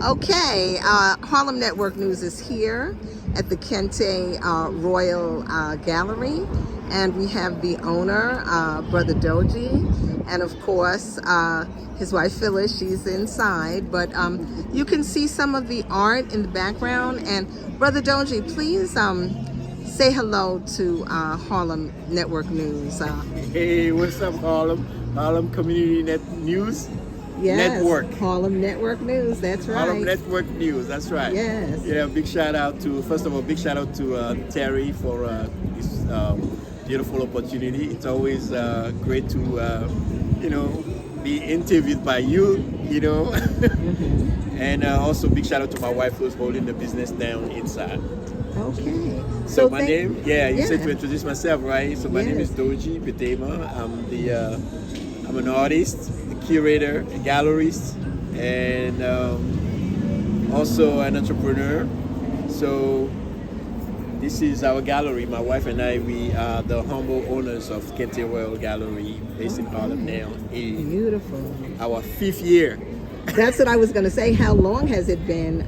Okay, Harlem Network News is here at the Kente Royal Gallery, and we have the owner, Brother Dodji, and of course his wife Phyllis. She's inside, but you can see some of the art in the background. And Brother Dodji, please say hello to Harlem Network News. Hey, what's up, Harlem? Harlem Community News. Yes, Network. Harlem Network News, that's right. Harlem Network News, that's right. Yes. Yeah, big shout out to, first of all, big shout out to Terry for this beautiful opportunity. It's always great to, be interviewed by you, And also big shout out to my wife who's holding the business down inside. Okay. So my name, you said to introduce myself, right? So my name is Dodji Gbedemah. I'm an artist, a curator, a gallerist, and also an entrepreneur. So this is our gallery. My wife and I, we are the humble owners of Kente Royal Gallery, based in Harlem now. Beautiful. Our 5th year. That's what I was going to say. How long has it been?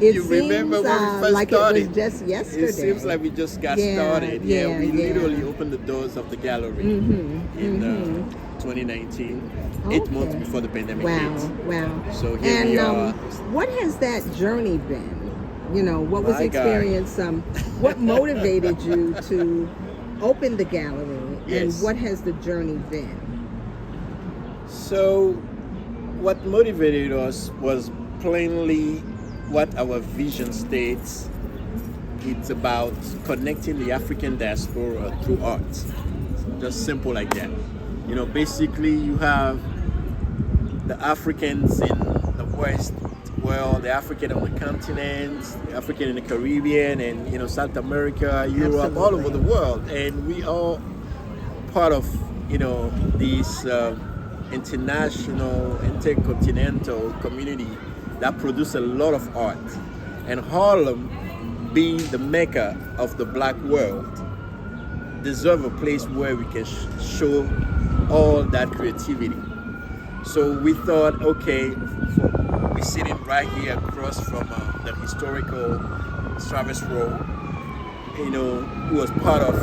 You remember when we first like started? It was just yesterday. It seems like we just got started. We literally opened the doors of the gallery in 2019, 8 months before the pandemic hit. Wow. So here we are. What has that journey been? What was the experience? What motivated you to open the gallery? Yes. And what has the journey been? So what motivated us was plainly what our vision states. It's about connecting the African diaspora through art. Just simple like that. Basically you have the Africans in the West world, the African on the continent, the African in the Caribbean, and South America, Europe, all over the world. And we are part of, this international, intercontinental community that produce a lot of art. And Harlem, being the mecca of the black world, deserve a place where we can show all that creativity. So we thought, okay, we're sitting right here across from the historical Travis Road, who was part of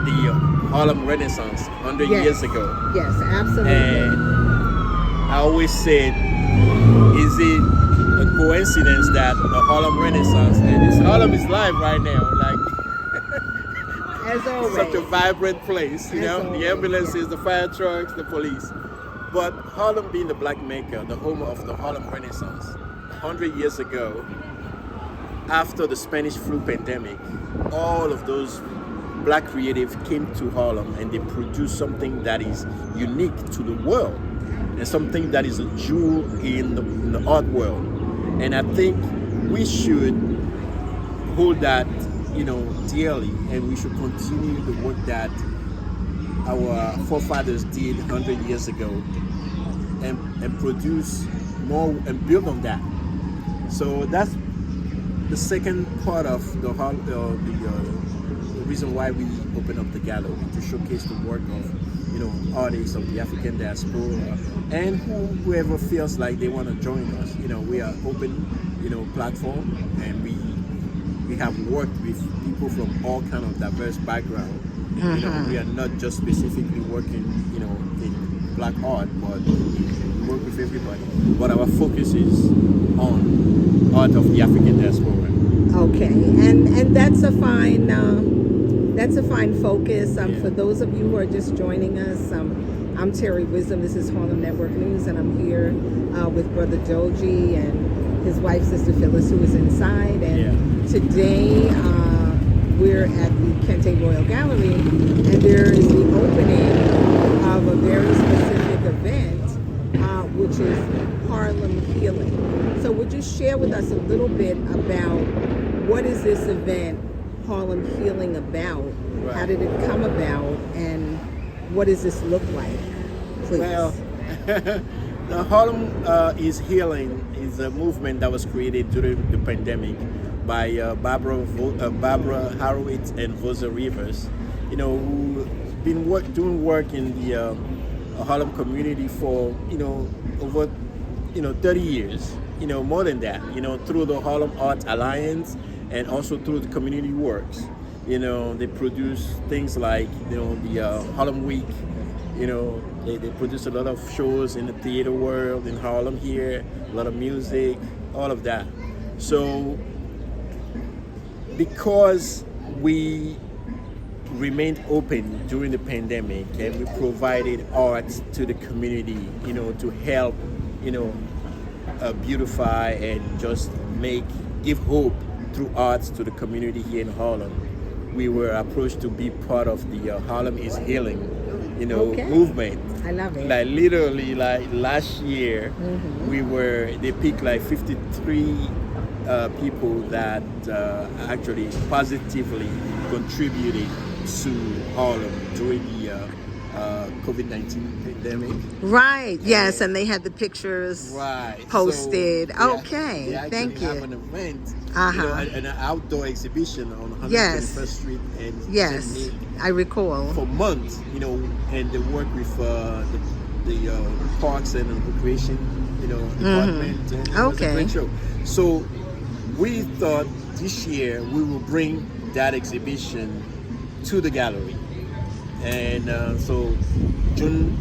the Harlem Renaissance 100 years ago. Yes, absolutely. And I always said, is it a coincidence that the Harlem Renaissance, and this Harlem is live right now, like as always, such a vibrant place, the ambulances, the fire trucks, the police. But Harlem being the black mecca, the home of the Harlem Renaissance, 100 years ago, after the Spanish flu pandemic, all of those black creatives came to Harlem and they produced something that is unique to the world and something that is a jewel in the art world. And I think we should hold that, dearly, and we should continue the work that our forefathers did 100 years ago and produce more and build on that. So that's the second part of the reason why we open up the gallery, to showcase the work of artists of the African diaspora and whoever feels like they want to join us. We are open platform, and we have worked with people from all kind of diverse background. We are not just specifically working in black art, but we work with everybody. But our focus is on art of the African diaspora. Okay, and that's a fine focus. For those of you who are just joining us, I'm Terry Wisdom. This is Harlem Network News, and I'm here with Brother Dodji and his wife, Sister Phyllis, who is inside. And today we're at the Kente Royal Gallery, and there is the opening of a very specific event, which is Harlem Healing. So would you share with us a little bit about what is this event, Harlem Healing, about? Right. How did it come about, and what does this look like, please? Well, the Harlem is Healing is a movement that was created during the pandemic by Barbara Horowitz and Voza Rivers, who've been doing work in the Harlem community for over 30 years, more than that, through the Harlem Art Alliance and also through the community works. They produce things like, the Harlem Week. They produce a lot of shows in the theater world in Harlem here, a lot of music, all of that. So because we remained open during the pandemic and we provided art to the community, to help, beautify and just give hope through arts to the community here in Harlem. We were approached to be part of the Harlem is Healing, movement. I love it. Like literally, like last year, they picked like 53 people that actually positively contributed to Harlem during the COVID-19 pandemic. Right. Yes, and they had the pictures posted. So, okay. They Thank you. have an event, an outdoor exhibition on 121st Street and yes, I recall. For months, and they work with the Parks and Recreation, department. And it was a great show. So we thought this year we will bring that exhibition to the gallery. And so June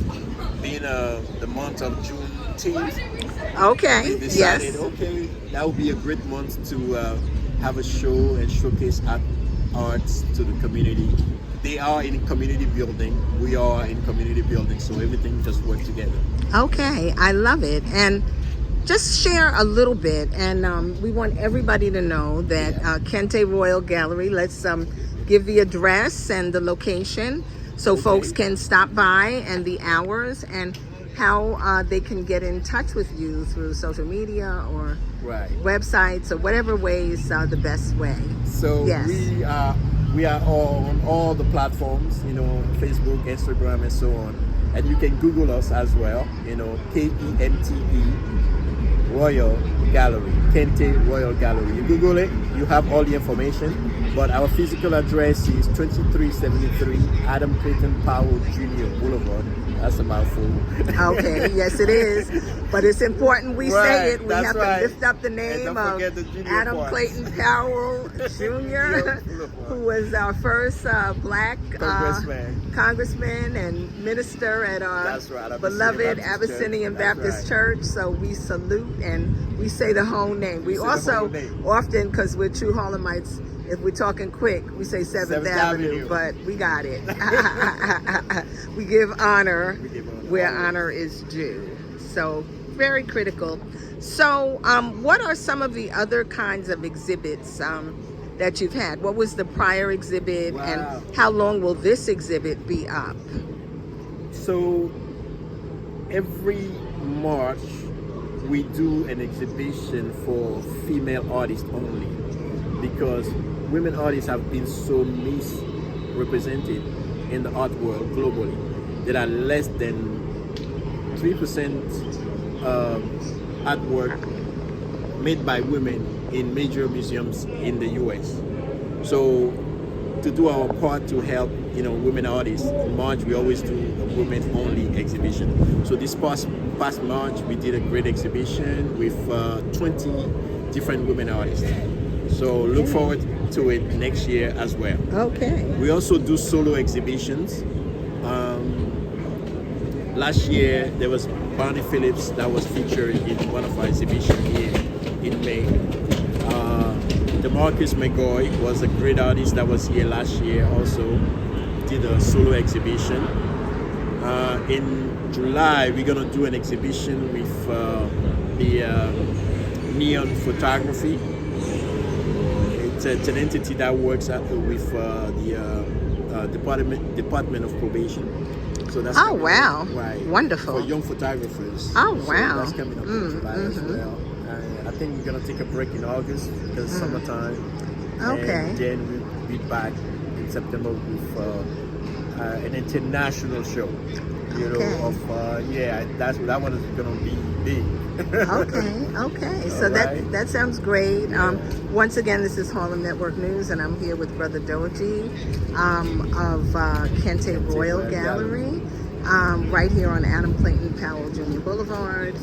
being the month of Juneteenth, we decided, okay, that would be a great month to have a show and showcase arts to the community. They are in community building, we are in community building, so everything just works together. Okay, I love it. And just share a little bit, and we want everybody to know that Kente Royal Gallery, let's give the address and the location so folks can stop by, and the hours, and how they can get in touch with you through social media or websites or whatever way is the best way. So we are on all the platforms, Facebook, Instagram, and so on. And you can Google us as well, Kente Royal Gallery, Kente Royal Gallery. You Google it, you have all the information. But our physical address is 2373 Adam Clayton Powell Jr. Boulevard. That's a mouthful. Okay, yes it is. But it's important we say it. We have to lift up the name of Adam Clayton Powell Jr., who was our first black congressman and minister at our beloved Abyssinian Baptist Church. So we salute and we say the whole name. We also often, because we're true Harlemites, if we're talking quick, we say 7th Avenue, but we got it. We give honor where honor is due. So very critical. So what are some of the other kinds of exhibits that you've had? What was the prior exhibit and how long will this exhibit be up? So every March we do an exhibition for female artists only, because women artists have been so misrepresented in the art world globally. There are less than 3% artwork made by women in major museums in the US. So to do our part to help women artists, in March we always do a women only exhibition. So this past March we did a great exhibition with 20 different women artists. So look forward to it next year as well. Okay. We also do solo exhibitions. Last year there was Barney Phillips that was featured in one of our exhibitions here in May. DeMarcus McGoy was a great artist that was here last year, also did a solo exhibition. In July we're gonna do an exhibition with the Neon Photography. It's an entity that works with the Department of Probation. So that's wonderful. For young photographers. Oh wow. So that's coming up in July as well. I think we're gonna take a break in August because summertime. Okay. And then we'll be back in September with an international show. That one is gonna be big. Okay. So that sounds great. Once again, this is Harlem Network News, and I'm here with Brother Dodji of Kente Royal Gallery, right here on Adam Clayton Powell Jr. Boulevard.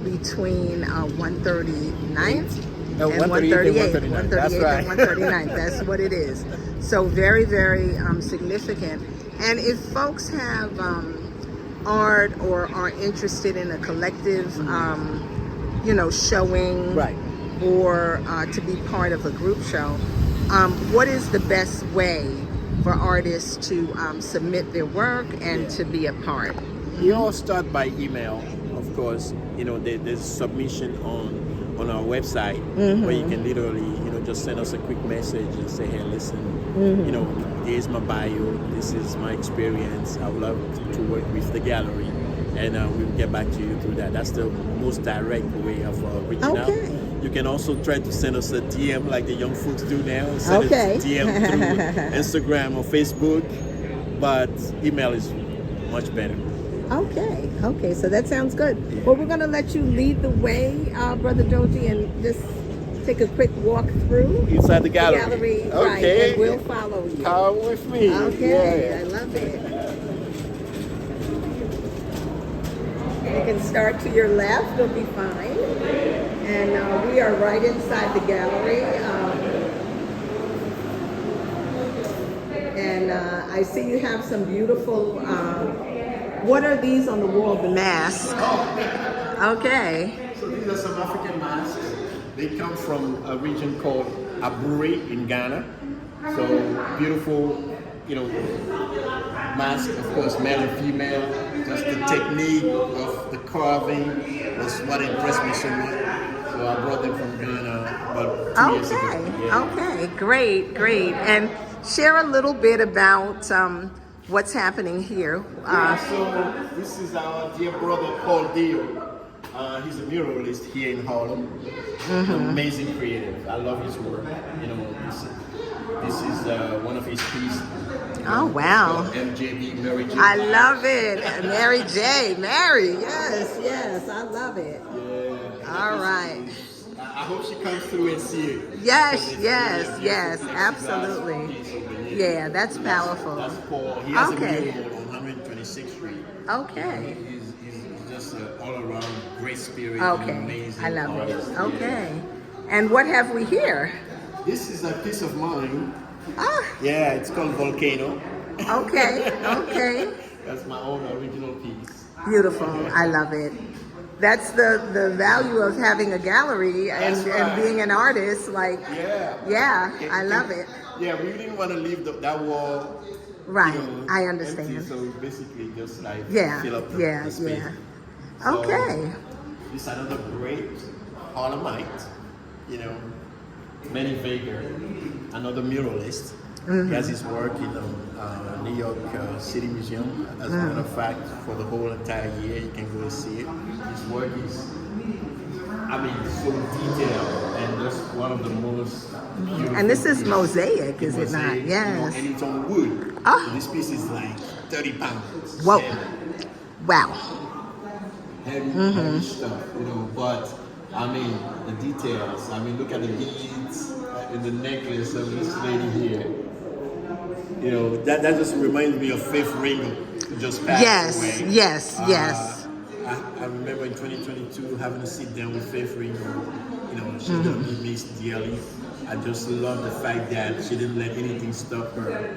between 139th No, and 138 138th. and 139. That's right. And 139th. That's what it is. So very, very significant. And if folks have art or are interested in a collective, showing, Right. or to be part of a group show, what is the best way for artists to submit their work and to be a part? You all start by email, of course. There's submission on our website where you can literally, just send us a quick message and say, hey, listen, here's my bio, this is my experience. I would love to work with the gallery, and we'll get back to you through that. That's the most direct way of reaching out. You can also try to send us a DM like the young folks do now. Send us a DM through Instagram or Facebook, but email is much better. Okay, so that sounds good. Yeah. Well, we're going to let you lead the way, Brother Dodji, and just take a quick walk through inside the gallery. Okay. Right, and we'll follow you. Come with me. Okay, yeah. I love it. You can start to your left, it'll be fine. And we are right inside the gallery. And I see you have some beautiful, what are these on the wall? The masks. Okay. So these are some African masks. They come from a region called Aburi in Ghana. So beautiful, mask, of course, male and female. Just the technique of the carving was what impressed me so much. So I brought them from Ghana about 2 years ago. Yeah. Okay, great. And share a little bit about what's happening here. So this is our dear brother Paul Dio. He's a muralist here in Harlem. Amazing creative. I love his work. This is one of his pieces. Oh wow! MJB, Mary J. I love it, Mary J. Mary, yes, I love it. Yeah. All right. I hope she comes through and see it. Yes, absolutely. Yeah, that's powerful. That's Paul. He has a mural on 126th Street. Okay. He's just an all-around great spirit. Okay, amazing I love artist. it. Okay. And what have we here? This is a piece of mine. Yeah, it's called Volcano. Okay. That's my own original piece. Beautiful. I love it. That's the value of having a gallery and being an artist. I love it. Yeah, we didn't want to leave that wall. Right, I understand. Empty, so basically just fill up the space. Okay. So, this is another great Harlemite, Manny Vega, another muralist. He has his work in New York City Museum. As a matter of fact, for the whole entire year, you can go and see it. His work is, so detailed and just one of the most beautiful. And this is mosaic, is it not? Yes. And it's on wood. So this piece is like 30 pounds. Whoa. Heavy. Wow. Heavy stuff, but the details. Look at the beads in the necklace of this lady here. That just reminds me of Faith Ringo, who just passed away. Yes. I remember in 2022 having to sit down with Faith Ringo. She's gonna be missed dearly. I just love the fact that she didn't let anything stop her.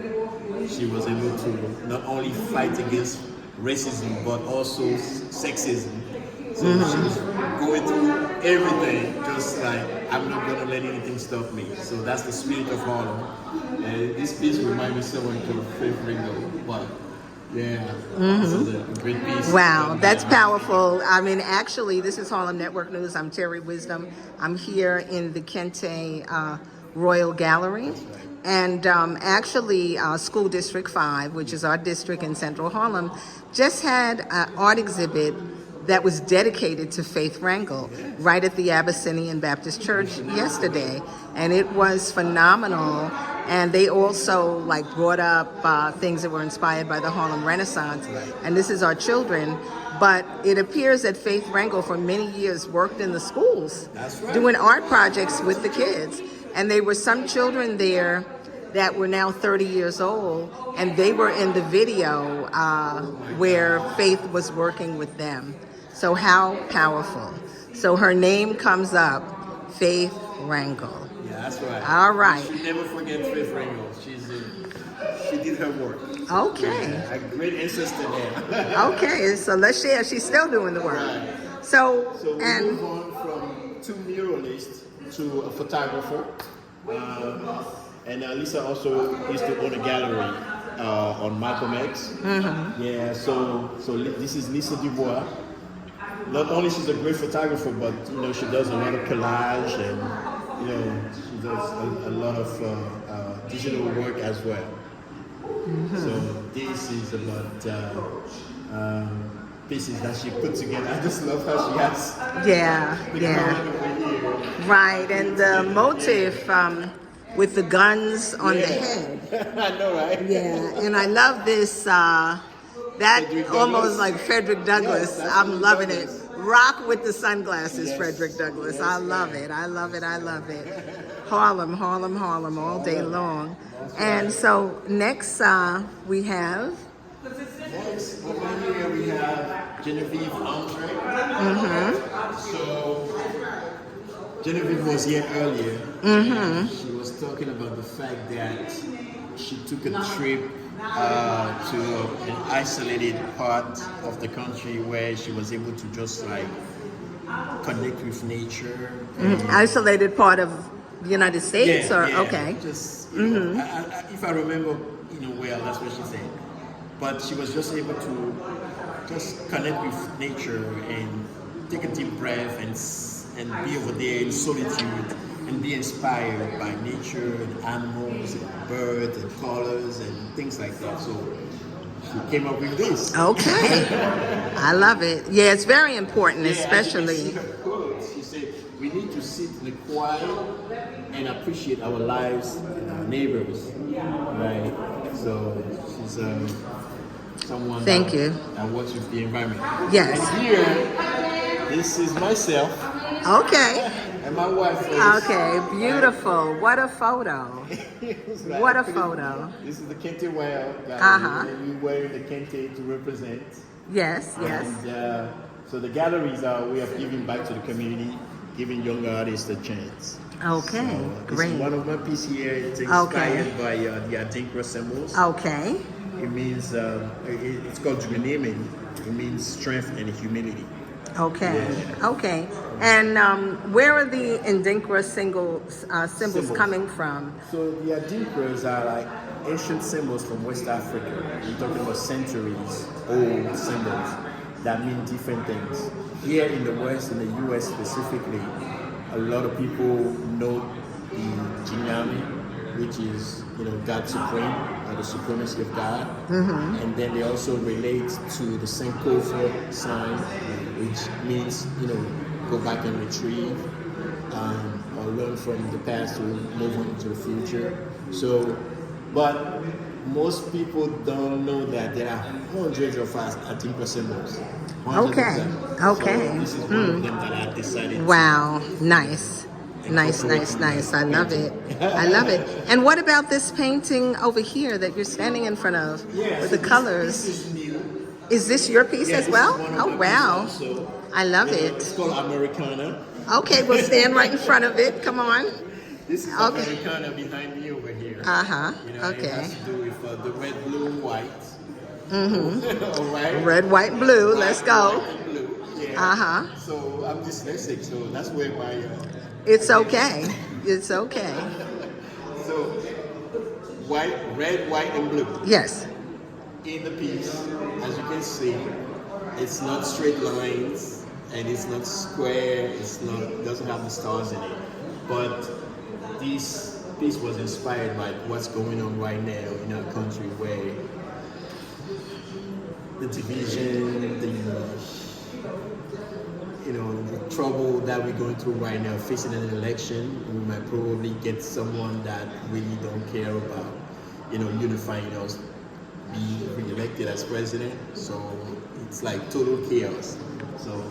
She was able to not only fight against racism but also sexism. So she was going through everything, just like, I'm not gonna let anything stop me. So that's the spirit of Harlem. This piece reminds me so much of Faith Ringo, but this is a great piece. Wow, that's powerful. Actually, this is Harlem Network News. I'm Terry Wisdom. I'm here in the Kente Royal Gallery. And actually, School District 5, which is our district in Central Harlem, just had an art exhibit that was dedicated to Faith Wrangle right at the Abyssinian Baptist Church yesterday. And it was phenomenal. And they also brought up things that were inspired by the Harlem Renaissance. And this is our children. But it appears that Faith Wrangle for many years worked in the schools doing art projects with the kids. And there were some children there that were now 30 years old, and they were in the video where Faith was working with them. So how powerful. So her name comes up, Faith Wrangle. Yeah, that's right. All right. You should never forget Faith Wrangle. She did her work. Okay. Yeah, a great ancestor there. Okay, so let's share. She's still doing the work. Right. So we move on from two muralists to a photographer. And Lisa also used to own a gallery on Malcolm X. Mm-hmm. Yeah, so this is Lisa Dubois. Not only she's a great photographer, but she does a lot of collage and she does a lot of digital work as well. Mm-hmm. So this is about pieces that she put together. I just love how she has right, and the motif with the guns on the head. I know, right? Yeah, and I love this. That almost like Frederick Douglass. Yes, I'm loving it. Rock with the sunglasses, yes. Frederick Douglass. Yes, I love it. I love it. I love it. Harlem, Harlem, Harlem all day long. And so next we have. Next over here we have Genevieve Andre. Mm-hmm. So Genevieve was here earlier. Mm-hmm. She was talking about the fact that she took a trip to an isolated part of the country where she was able to just like connect with nature. Mm-hmm. Isolated part of the United States, okay. Just if I remember, well, that's what she said. But she was just able to just connect with nature and take a deep breath and be over there in solitude and be inspired by nature and animals and birds and colors and things like that. So she came up with this. Okay. I love it. Yeah, it's very important, especially. See her quotes. She said, we need to sit in the quiet and appreciate our lives and our neighbors. Right? So she's someone that works with the environment. Yes. And here, this is myself. Okay. And my wife. Okay, beautiful. What a photo. Right. What a photo. This is the Kente Royal Gallery. And we wear the Kente to represent. Yes, yes. And so the galleries are a way of giving back to the community, giving younger artists a chance. Okay, so great. This is one of my pieces here. It's inspired by the Adinkra symbols. Okay. It means, it's called Juganiming. It means strength and humility. Okay, okay. And where are the Adinkra symbols coming from? So the Adinkras are like ancient symbols from West Africa. We're talking about centuries old symbols that mean different things. Here in the West, in the US specifically, a lot of people know the Jinyami, which is God supreme, the supremacy of God. Mm-hmm. And then they also relate to the Sankofa sign, which means go back and retrieve or learn from the past to move on to the future. So, but most people don't know that there are hundreds of Adinkra symbols. Okay. Okay. So this is one of them that I decided. Wow. Nice. Nice. I love it. I love it. And what about this painting over here that you're standing in front of with the colors? This is new. Is this your piece as well? Oh, wow. I love it. It's called Americana. Okay, we'll stand right in front of it. Come on. This is Americana behind me over here. Okay. It has to do with the red, blue, white. Mm-hmm. All right. Red, white, blue. Let's go. Blue. Yeah. So I'm dyslexic, so that's where my... It's okay. It's okay. So, red, white, and blue. Yes. In the piece, as you can see, it's not straight lines, and it's not square. Doesn't have the stars in it. But this piece was inspired by what's going on right now in our country, where the division, the trouble that we're going through right now, facing an election, we might probably get someone that really don't care about, unifying us, be re-elected as president. So it's like total chaos. So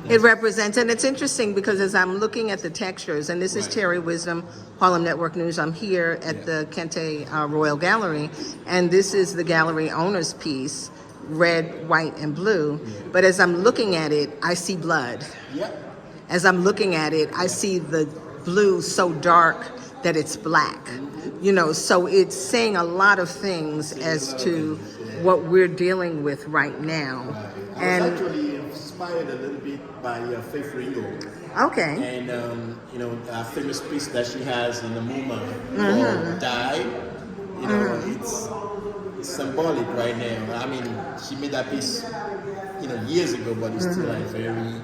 it represents, and it's interesting because as I'm looking at the textures, and this is Terry Wisdom, Harlem Network News. I'm here at the Kente Royal Gallery, and this is the gallery owner's piece red, white, and blue. But as I'm looking at it, I see blood. Yep. As I'm looking at it, I see the blue so dark that it's black. So it's saying a lot of things as to what we're dealing with right now. I was actually inspired a little bit by Faith Ringo. Okay. And, a famous piece that she has in the MoMA called Die. It's symbolic right now. I mean, she made that piece, years ago, but it's still like very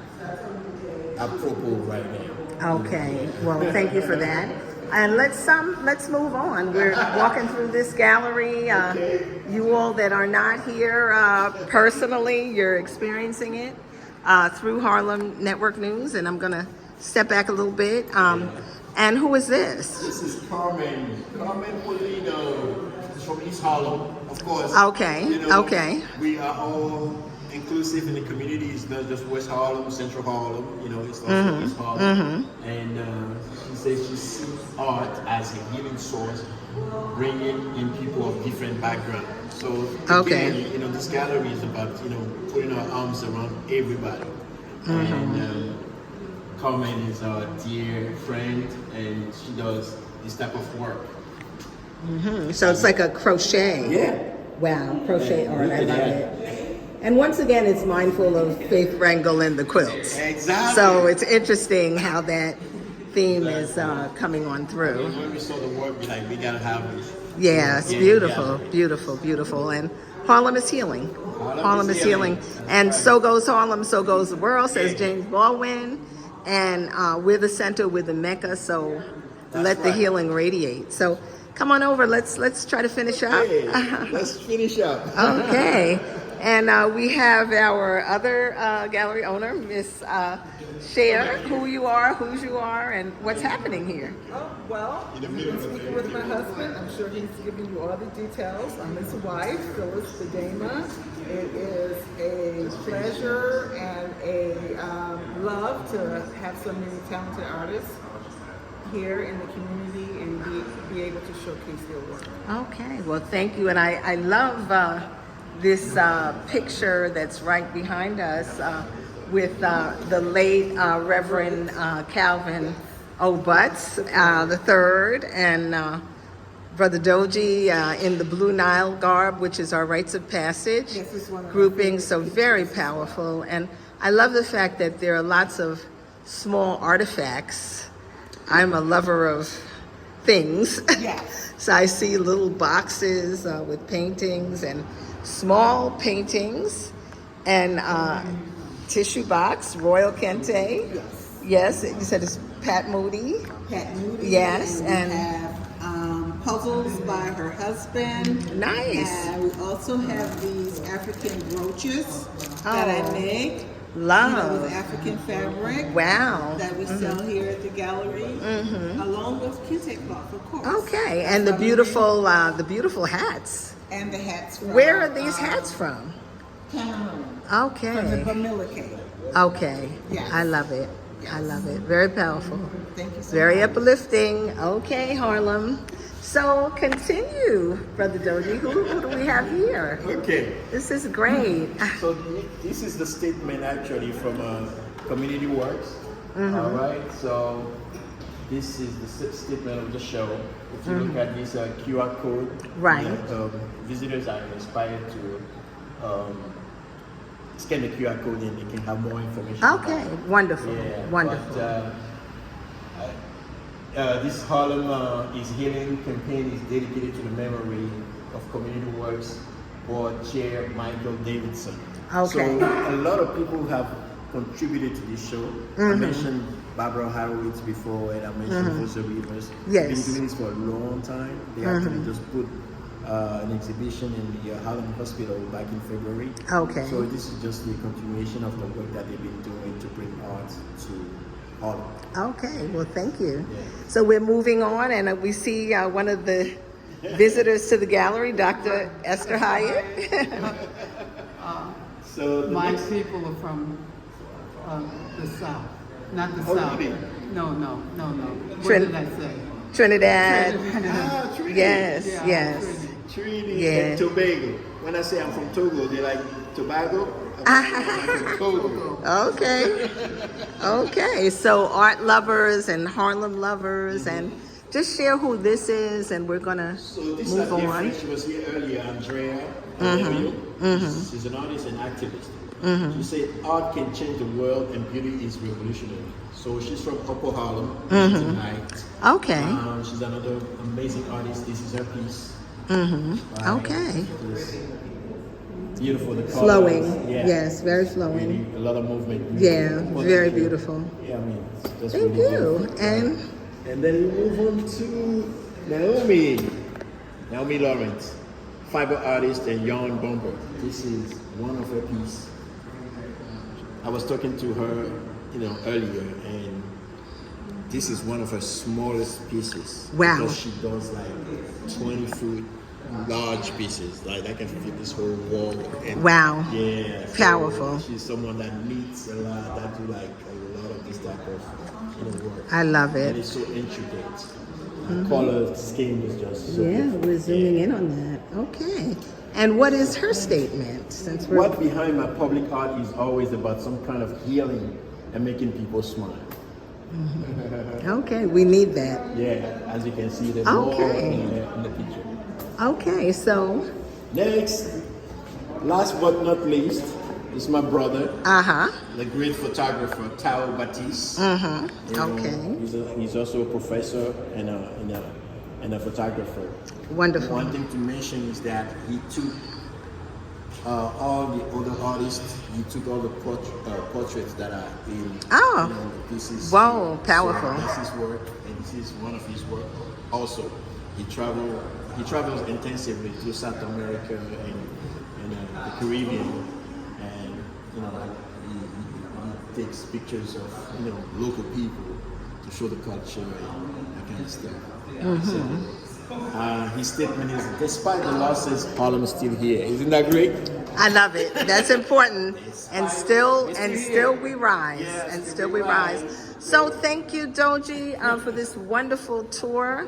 apropos right now. Okay. Well, thank you for that. And let's move on. We're walking through this gallery. You all that are not here personally, you're experiencing it through Harlem Network News. And I'm gonna step back a little bit. And who is this? This is Carmen Polino. She's from East Harlem, of course. Okay. Okay. We are all inclusive in the community. It's not just West Harlem, Central Harlem. It's also East Harlem. And she says she sees art as a healing source, bringing in people of different backgrounds. So again, this gallery is about putting our arms around everybody. And Carmen is our dear friend, and she does this type of work. So it's like a crochet. Yeah. Wow, crochet art. I love it. And once again, it's mindful of Faith Wrangle and the quilts. Exactly. So it's interesting how that theme is coming on through. When we saw the work, we're like, we gotta have this. Yeah, it's beautiful, beautiful, beautiful. And Harlem is healing. Harlem is healing. And so goes Harlem, so goes the world, says James Baldwin. And we're the center, we're the Mecca, so let the healing radiate. So come on over, let's try to finish up. Hey, let's finish up. Okay. And we have our other gallery owner, Miss Share, whose you are, and what's happening here. Oh, well, I've been speaking with my husband. I'm sure he's giving you all the details. I'm his wife, Phyllis Gbedemah. It is a pleasure and a love to have so many talented artists here in the community and be able to showcase their work. Okay, well, thank you. And I love this picture that's right behind us with the late Reverend Calvin O. Butts the third, and Brother Dodji in the Blue Nile garb, which is our rites of passage grouping. So very powerful. And I love the fact that there are lots of small artifacts. I'm a lover of things. Yes. So I see little boxes with paintings and small paintings and tissue box, Royal Kente. Yes. Yes, you said it's Pat Moody. Pat Moody. Yes, and we have puzzles by her husband. Nice. And we also have these African brooches that I make. Love. With African fabric. Wow. That we sell here at the gallery, along with Kente cloth, of course. Okay, and the beautiful hats. And the hats from... Where are these hats from? Cameroon. Okay. From the Bamileke. Okay. Yes. I love it. Yes. I love it. Very powerful. Thank you so Very much. uplifting. Okay, Harlem. So continue, Brother Dodji. Who do we have here? Okay. This is great. So this is the statement actually from Community Works. All right. So this is the statement of the show. If you look at this QR code, Right. Visitors are inspired to scan the QR code and they can have more information. Okay. about it. Wonderful. Yeah, Wonderful. But, this Harlem is Healing campaign is dedicated to the memory of Community Works Board Chair Michael Davidson. Okay. So a lot of people have contributed to this show. I mentioned Barbara Harrowitz before, and I mentioned Voza Rivers. Yes. They've been doing this for a long time. They actually just put an exhibition in the Harlem Hospital back in February. Okay. So this is just the continuation of the work that they've been doing to bring art to Harlem. Okay. Well, thank you. Yeah. So we're moving on, and we see one of the visitors to the gallery, Dr. Esther Hyatt. So My people are from the South, not the South. Really? No. What Trin- did I say? Trinidad. Trinity. Yes, Yeah, yes. Trinity. Trinity Yeah. and Tobago. when I say I'm from Togo, they like Tobago. I'm from Togo. Okay. Okay. So art lovers and Harlem lovers, and just share who this is, and we're gonna So this move is on. She was here earlier, Andrea. She's an artist and activist. She said art can change the world and beauty is revolutionary. So she's from Upper Harlem tonight. Okay. She's another amazing artist. This is her piece. Okay. Beautiful. The colors. Flowing. Yeah. Yes, very flowing. Really, a lot of movement. Yeah, very beautiful. Yeah, I mean, it's just Thank really you. beautiful. And then we move on to Naomi Lawrence, fiber artist and yarn bomber. This is one of her pieces. I was talking to her, earlier, and this is one of her smallest pieces. Wow. Because she does like 20-foot large pieces. Like that can fit this whole wall. And wow. yeah. So powerful. she's someone that knits a lot, that do like a lot of this type of work. I love And it. it's so intricate. Color scheme is just so Yeah, different. we're zooming in on that. Okay. And what is her statement? Since we're What behind my public art is always about some kind of healing and making people smile. okay, we need that. Yeah, as you can see, there's Okay. more in the picture. Okay, so Next, last but not least, is my brother, the great photographer Tao Batiste. You know, okay. he's also a professor and a photographer. Wonderful. One thing to mention is that he took all the other artists. He took all the portraits that are in the pieces. Wow, powerful. So that's his work, and this is one of his work. Also, he travels intensively to South America and the Caribbean, and he takes pictures of local people to show the culture and that kind of stuff. So, his statement is, despite the losses, Harlem is still here. Isn't that great? I love it. That's important. And still we rise. Yes, And still still we we rise. rise. So thank you, Dodji, for this wonderful tour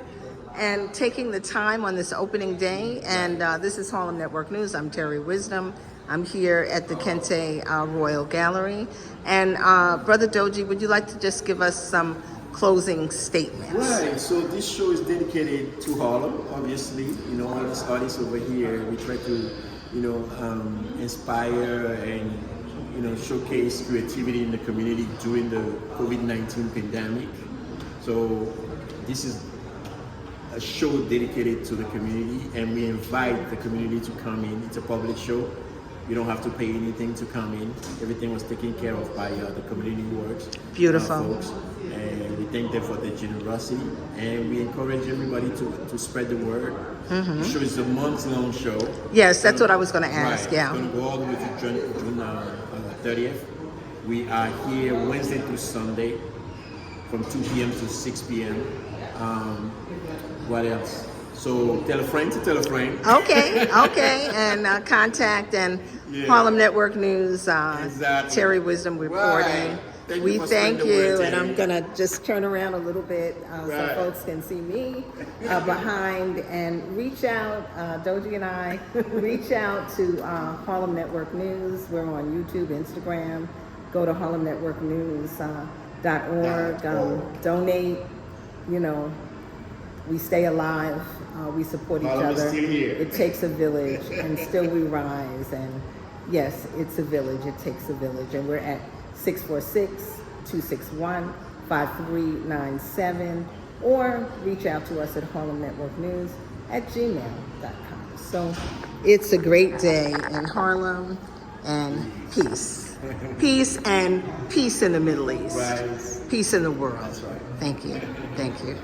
and taking the time on this opening day. And this is Harlem Network News. I'm Terry Wisdom. I'm here at the Kente Royal Gallery. And Brother Dodji, would you like to just give us some closing statements? Right, so this show is dedicated to Harlem, obviously. All these artists over here, we try to, inspire and, showcase creativity in the community during the COVID-19 pandemic. So this is a show dedicated to the community, and we invite the community to come in. It's a public show. You don't have to pay anything to come in. Everything was taken care of by the community works. Beautiful. Folks. And we thank them for their generosity, and we encourage everybody to spread the word. The show is a month-long show. Yes, that's what I was going to ask. Right. Yeah. It's going to go all the way to June 30th. We are here Wednesday through Sunday from 2 p.m. to 6 p.m. What else? So tell a friend to tell a friend. Okay. And contact and Harlem Network News, Exactly. Terry Wisdom reporting. Right. Thank We you for thank spreading the you, word, and I'm Terry. gonna just turn around a little bit so Right. folks can see me behind, and reach out. Dodji and I reach out to Harlem Network News. We're on YouTube, Instagram. Go to harlemnetworknews.org. Donate. We stay alive. We support each Harlem is other. still here. It takes a village, and still we rise. And yes, it's a village. It takes a village, and we're at 646-261-5397, or reach out to us at harlemnetworknews@gmail.com. So it's a great day in Harlem, and peace. Peace and peace in the Middle East. Right. Peace in the world. That's right. Thank you. Thank you.